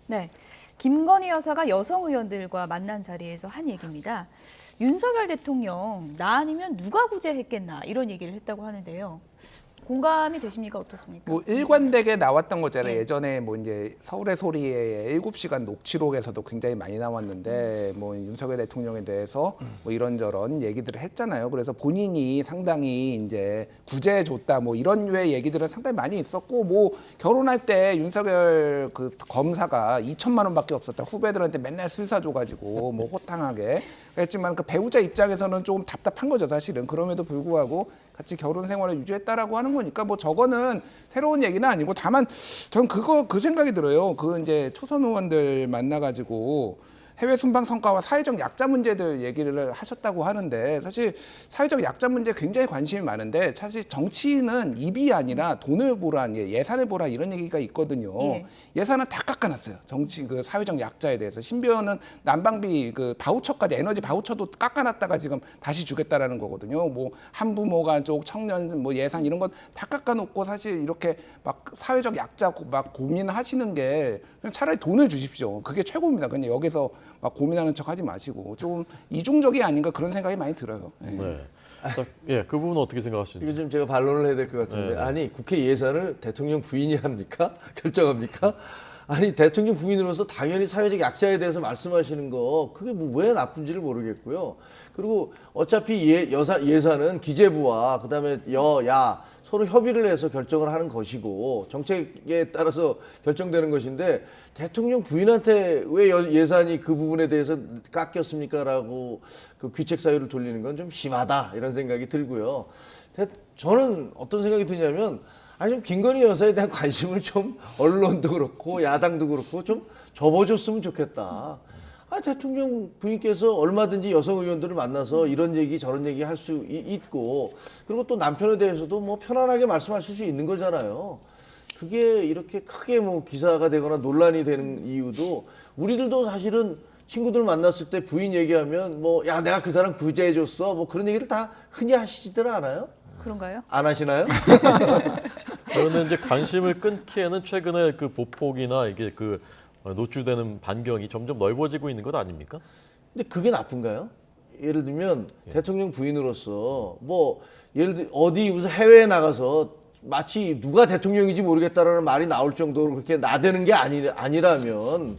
네, 김건희 여사가 여성 의원들과 만난 자리에서 한 얘기입니다. 윤석열 대통령 나 아니면 누가 구제했겠나 이런 얘기를 했다고 하는데요. 공감이 되십니까? 어떻습니까? 뭐 일관되게 나왔던 거잖아요. 예. 예전에 뭐 이제 서울의 소리의 7시간 녹취록에서도 굉장히 많이 나왔는데 뭐 윤석열 대통령에 대해서 뭐 이런저런 얘기들을 했잖아요. 그래서 본인이 상당히 이제 구제해 줬다 뭐 이런 류의 얘기들은 상당히 많이 있었고 뭐 결혼할 때 윤석열 그 검사가 2천만 원밖에 없었다. 후배들한테 맨날 술 사줘가지고 뭐 호탕하게 했지만 그 배우자 입장에서는 좀 답답한 거죠, 사실은. 그럼에도 불구하고 같이 결혼 생활을 유지했다라고 하는 거니까 뭐 저거는 새로운 얘기는 아니고 다만 전 그 생각이 들어요. 그 이제 초선 의원들 만나가지고 해외 순방 성과와 사회적 약자 문제들 얘기를 하셨다고 하는데 사실 사회적 약자 문제 굉장히 관심이 많은데 사실 정치인은 입이 아니라 돈을 보라, 예산을 보라 이런 얘기가 있거든요. 예. 예산은 다 깎아놨어요. 정치 그 사회적 약자에 대해서 신변은 난방비 그 바우처까지 에너지 바우처도 깎아놨다가 지금 다시 주겠다라는 거거든요. 뭐 한부모가 쪽 청년 뭐 예산 이런 건 다 깎아놓고 사실 이렇게 막 사회적 약자 막 고민하시는 게 그냥 차라리 돈을 주십시오. 그게 최고입니다. 그냥 여기서 막 고민하는 척 하지 마시고 좀 이중적이 아닌가 그런 생각이 많이 들어요. 예. 네. 예, 그 부분은 어떻게 생각하시는지. 이거 좀 제가 반론을 해야 될 것 같은데 네. 아니 국회 예산을 대통령 부인이 합니까? 결정합니까? 아니 대통령 부인으로서 당연히 사회적 약자에 대해서 말씀하시는 거 그게 뭐 왜 나쁜지를 모르겠고요. 그리고 어차피 예산은 기재부와 그다음에 여야 서로 협의를 해서 결정을 하는 것이고 정책에 따라서 결정되는 것인데 대통령 부인한테 왜 예산이 그 부분에 대해서 깎였습니까라고 그 귀책 사유를 돌리는 건 좀 심하다 이런 생각이 들고요. 저는 어떤 생각이 드냐면 아니 좀 김건희 여사에 대한 관심을 좀 언론도 그렇고 야당도 그렇고 좀 접어줬으면 좋겠다. 아, 대통령 부인께서 얼마든지 여성 의원들을 만나서 이런 얘기 저런 얘기 할 수 있고 그리고 또 남편에 대해서도 뭐 편안하게 말씀하실 수 있는 거잖아요. 그게 이렇게 크게 뭐 기사가 되거나 논란이 되는 이유도 우리들도 사실은 친구들 만났을 때 부인 얘기하면 뭐 야 내가 그 사람 구제해줬어 뭐 그런 얘기를 다 흔히 하시지들 않아요? 그런가요? 안 하시나요? 그런데 이제 관심을 끊기에는 최근에 그 보폭이나 이게 그 노출되는 반경이 점점 넓어지고 있는 것 아닙니까? 근데 그게 나쁜가요? 예를 들면 대통령 부인으로서 뭐 예를 들어 어디 무슨 해외에 나가서 마치 누가 대통령인지 모르겠다라는 말이 나올 정도로 그렇게 나대는 게 아니라면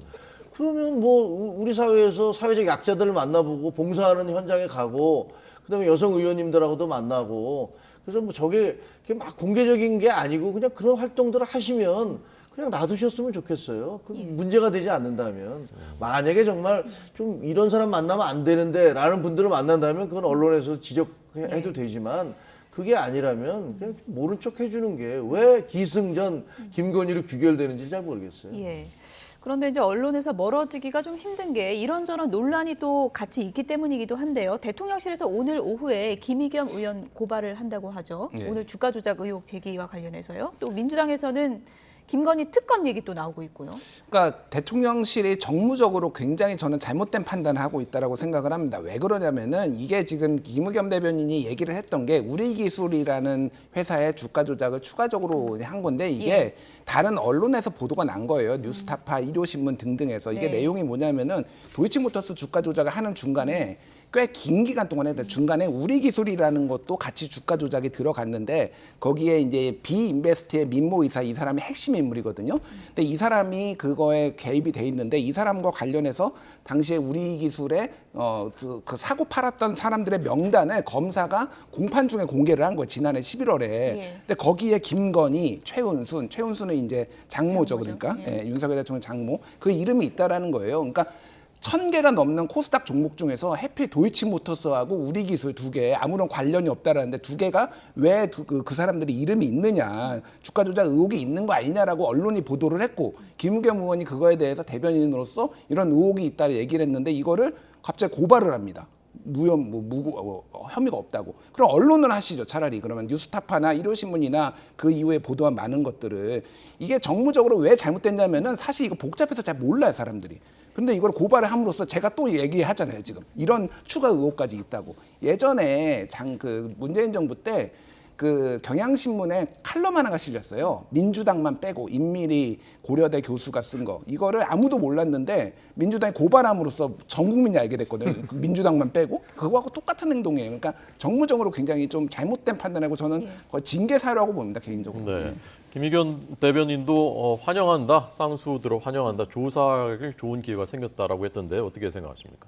그러면 뭐 우리 사회에서 사회적 약자들을 만나보고 봉사하는 현장에 가고 그다음에 여성 의원님들하고도 만나고 그래서 뭐 저게 막 공개적인 게 아니고 그냥 그런 활동들을 하시면 그냥 놔두셨으면 좋겠어요. 그 문제가 되지 않는다면 만약에 정말 좀 이런 사람 만나면 안 되는데 라는 분들을 만난다면 그건 언론에서 지적해도 되지만 그게 아니라면 그냥 모른 척 해주는 게 왜 기승전 김건희로 귀결되는지 잘 모르겠어요. 예. 그런데 이제 언론에서 멀어지기가 좀 힘든 게 이런저런 논란이 또 같이 있기 때문이기도 한데요. 대통령실에서 오늘 오후에 김의겸 의원 고발을 한다고 하죠. 예. 오늘 주가 조작 의혹 제기와 관련해서요. 또 민주당에서는 김건희 특검 얘기 또 나오고 있고요. 그러니까 대통령실이 정무적으로 굉장히 저는 잘못된 판단을 하고 있다라고 생각을 합니다. 왜 그러냐면은 이게 지금 김의겸 대변인이 얘기를 했던 게 우리기술이라는 회사의 주가 조작을 추가적으로 한 건데 이게 예. 다른 언론에서 보도가 난 거예요. 뉴스타파, 일요신문 등등에서 이게 네. 내용이 뭐냐면은 도이치모터스 주가 조작을 하는 중간에 꽤 긴 기간 동안에 중간에 우리기술이라는 것도 같이 주가 조작이 들어갔는데 거기에 이제 비인베스트의 민모 이사 이 사람이 핵심 인물이거든요. 근데 이 사람이 그거에 개입이 돼 있는데 이 사람과 관련해서 당시에 우리기술에 그 사고 팔았던 사람들의 명단을 검사가 공판 중에 공개를 한 거예요. 지난해 11월에. 예. 근데 거기에 김건희, 최은순은 이제 장모죠. 장모죠. 그러니까 예. 예, 윤석열 대통령 장모. 그 이름이 있다라는 거예요. 그러니까 1,000개가 넘는 코스닥 종목 중에서 해필 도이치모터스하고 우리기술 두 개 아무런 관련이 없다라는데 두 개가 왜 그 사람들이 이름이 있느냐 주가 조작 의혹이 있는 거 아니냐라고 언론이 보도를 했고 김의겸 의원이 그거에 대해서 대변인으로서 이런 의혹이 있다 얘기를 했는데 이거를 갑자기 고발을 합니다. 혐의가 없다고. 그럼 언론을 하시죠. 차라리 그러면 뉴스타파나 일요신문이나 그 이후에 보도한 많은 것들을 이게 정무적으로 왜 잘못됐냐면은 사실 이거 복잡해서 잘 몰라요 사람들이. 근데 이걸 고발을 함으로써 제가 또 얘기하잖아요 지금 이런 추가 의혹까지 있다고. 예전에 그 문재인 정부 때 그 경향신문에 칼럼 하나가 실렸어요. 민주당만 빼고 임미리 고려대 교수가 쓴 거. 이거를 아무도 몰랐는데 민주당이 고발함으로써 전 국민이 알게 됐거든요. 그 민주당만 빼고 그거하고 똑같은 행동이에요. 그러니까 정무적으로 굉장히 좀 잘못된 판단하고 저는 거의 징계 사유라고 봅니다, 개인적으로. 네. 김의겸 대변인도 환영한다, 쌍수들어 환영한다, 조사를 좋은 기회가 생겼다라고 했던데 어떻게 생각하십니까?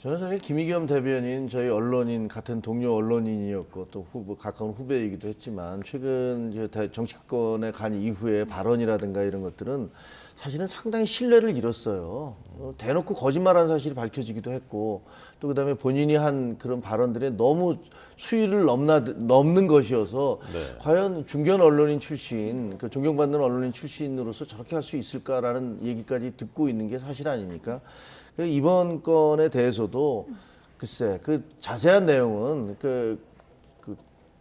저는 사실 김의겸 대변인 저희 언론인 같은 동료 언론인이었고 또 가까운 후배이기도 했지만 최근 이제 정치권에 간 이후에 발언이라든가 이런 것들은 사실은 상당히 신뢰를 잃었어요. 대놓고 거짓말한 사실이 밝혀지기도 했고 또 그다음에 본인이 한 그런 발언들에 너무 수위를 넘는 것이어서 네. 과연 중견 언론인 출신, 그 존경받는 언론인 출신으로서 저렇게 할 수 있을까라는 얘기까지 듣고 있는 게 사실 아닙니까? 이번 건에 대해서도 글쎄 그 자세한 내용은 그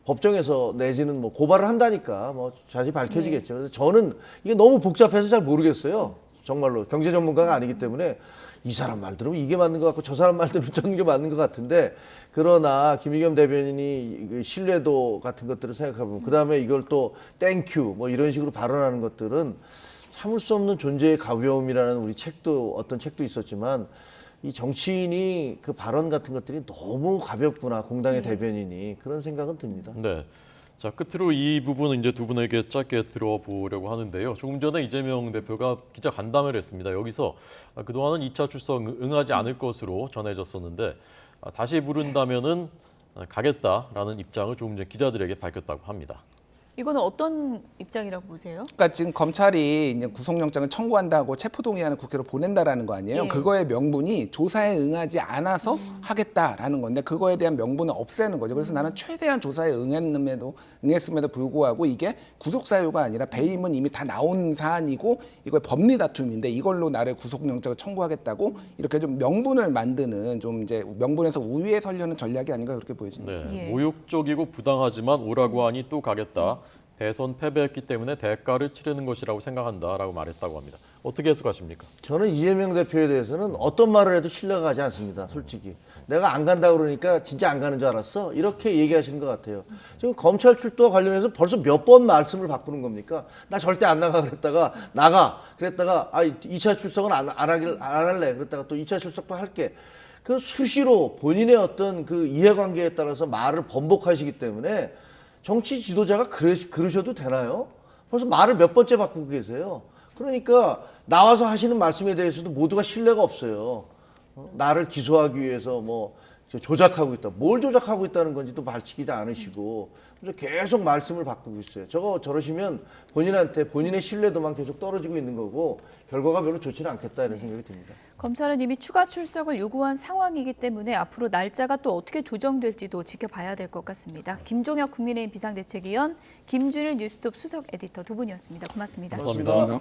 법정에서 내지는 뭐 고발을 한다니까 뭐 자세히 밝혀지겠죠. 그래서 저는 이게 너무 복잡해서 잘 모르겠어요. 정말로 경제 전문가가 아니기 때문에 이 사람 말 들으면 이게 맞는 것 같고 저 사람 말 들으면 저는 게 맞는 것 같은데 그러나 김의겸 대변인이 그 신뢰도 같은 것들을 생각해보면 그다음에 이걸 또 땡큐 뭐 이런 식으로 발언하는 것들은 참을 수 없는 존재의 가벼움이라는 우리 책도 어떤 책도 있었지만 이 정치인이 그 발언 같은 것들이 너무 가볍구나 공당의 대변인이 그런 생각은 듭니다. 네. 자, 끝으로 이 부분은 이제 두 분에게 짧게 들어보려고 하는데요. 조금 전에 이재명 대표가 기자 간담회를 했습니다. 여기서 그동안은 2차 출석 응하지 않을 것으로 전해졌었는데 다시 부른다면은 가겠다라는 입장을 조금 전에 기자들에게 밝혔다고 합니다. 이거는 어떤 입장이라고 보세요? 그러니까 지금 검찰이 이제 구속영장을 청구한다고 체포동의안을 국회로 보낸다라는 거 아니에요? 예. 그거의 명분이 조사에 응하지 않아서 하겠다라는 건데 그거에 대한 명분을 없애는 거죠. 그래서 나는 최대한 조사에 응했음에도 불구하고 이게 구속 사유가 아니라 배임은 이미 다 나온 사안이고 이거 법리 다툼인데 이걸로 나를 구속영장을 청구하겠다고 이렇게 좀 명분을 만드는 좀 이제 명분에서 우위에 서려는 전략이 아닌가 그렇게 보여집니다. 네. 예. 모욕적이고 부당하지만 오라고 하니 또 가겠다. 대선 패배했기 때문에 대가를 치르는 것이라고 생각한다라고 말했다고 합니다. 어떻게 해석하십니까? 저는 이재명 대표에 대해서는 어떤 말을 해도 신뢰가 가지 않습니다. 솔직히. 내가 안 간다 그러니까 진짜 안 가는 줄 알았어? 이렇게 얘기하시는 것 같아요. 지금 검찰 출두와 관련해서 벌써 몇 번 말씀을 바꾸는 겁니까? 나 절대 안 나가 그랬다가 나가 그랬다가 2차 출석은 안 할래 그랬다가 또 2차 출석도 할게. 그 수시로 본인의 어떤 그 이해관계에 따라서 말을 번복하시기 때문에 정치 지도자가 그러셔도 되나요? 벌써 말을 몇 번째 바꾸고 계세요. 그러니까 나와서 하시는 말씀에 대해서도 모두가 신뢰가 없어요. 나를 기소하기 위해서 뭐 조작하고 있다. 뭘 조작하고 있다는 건지도 밝히지도 않으시고 그래서 계속 말씀을 바꾸고 있어요. 저러시면 본인한테 본인의 신뢰도만 계속 떨어지고 있는 거고 결과가 별로 좋지는 않겠다 이런 생각이 듭니다. 검찰은 이미 추가 출석을 요구한 상황이기 때문에 앞으로 날짜가 또 어떻게 조정될지도 지켜봐야 될 것 같습니다. 김종혁 국민의힘 비상대책위원, 김준일 뉴스톱 수석 에디터 두 분이었습니다. 고맙습니다. 감사합니다.